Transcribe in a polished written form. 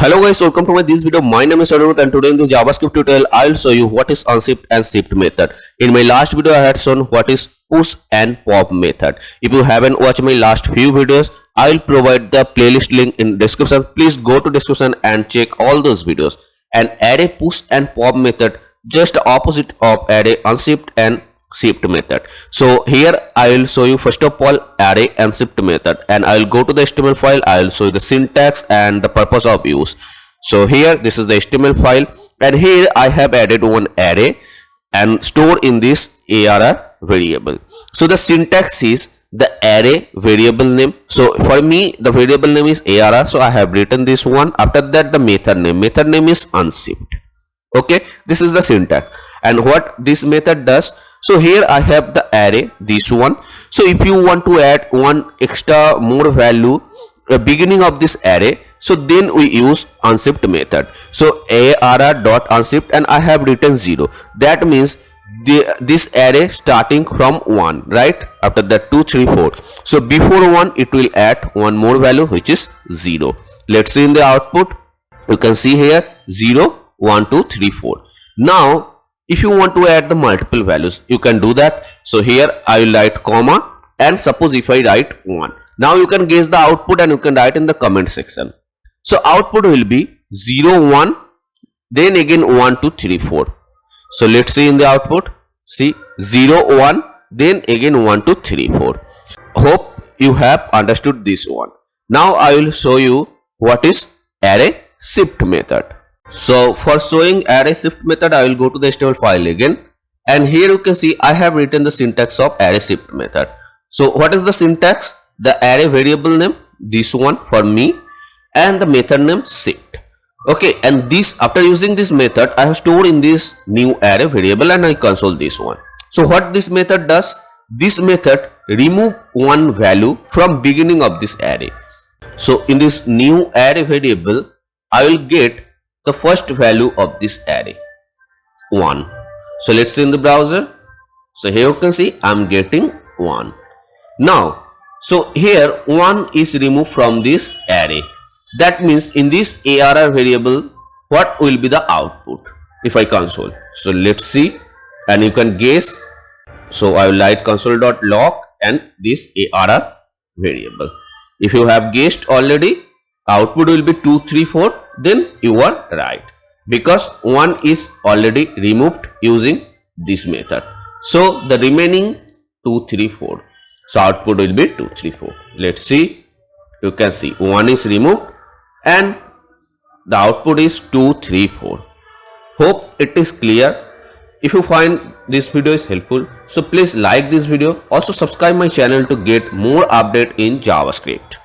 Hello guys, welcome to this video. My name is Arun and today in this JavaScript tutorial I will show you what is unshift and shift method. In my last video I had shown what is push and pop method. If you haven't watched my last few videos, I will provide the playlist link in description. Please go to description and check all those videos. And array push and pop method just opposite of array unshift and shift method. So here I will show you first of all array and shift method, and I will go to the HTML file. I will show you the syntax and the purpose of use. So here this is the HTML file, and here I have added one array and store in this ARR variable. So the syntax is the array variable name. So for me the variable name is ARR, so I have written this one. After that the method name is unshift. Okay, this is the syntax. And what this method does, so here I have the array, this one. So if you want to add one extra more value beginning of this array, so then we use unshift method. So arr.unshift, and I have written 0. That means this array starting from 1, right? After that 2 3 4, so before 1 it will add one more value which is 0. Let's see in the output. You can see here 0 1 2 3 4. Now if you want to add the multiple values, you can do that. So here I will write comma, and suppose if I write 1, now you can guess the output and you can write in the comment section. So output will be 0 1, then again 1 2 3 4. So let's see in the output. See 0 1, then again 1 2 3 4. Hope you have understood this one. Now I will show you what is array shift method. So for showing array shift method, I will go to the HTML file again, and here you can see I have written the syntax of array shift method. So what is the syntax? The array variable name, this one for me, and the method name shift. Okay, and this, after using this method, I have stored in this new array variable and I console this one. So what this method does? This method remove one value from beginning of this array. So in this new array variable, I will get the first value of this array, 1. So let's see in the browser. So here you can see I'm getting 1. Now so here 1 is removed from this array. That means in this ARR variable what will be the output if I console? So let's see, and you can guess. So I will write console.log and this ARR variable. If you have guessed already, output will be 2 3 4, then you are right, because 1 is already removed using this method. So the remaining 2 3 4, so output will be 2 3 4. Let's see. You can see 1 is removed and the output is 2 3 4. Hope it is clear. If you find this video is helpful, so please like this video. Also subscribe my channel to get more update in JavaScript.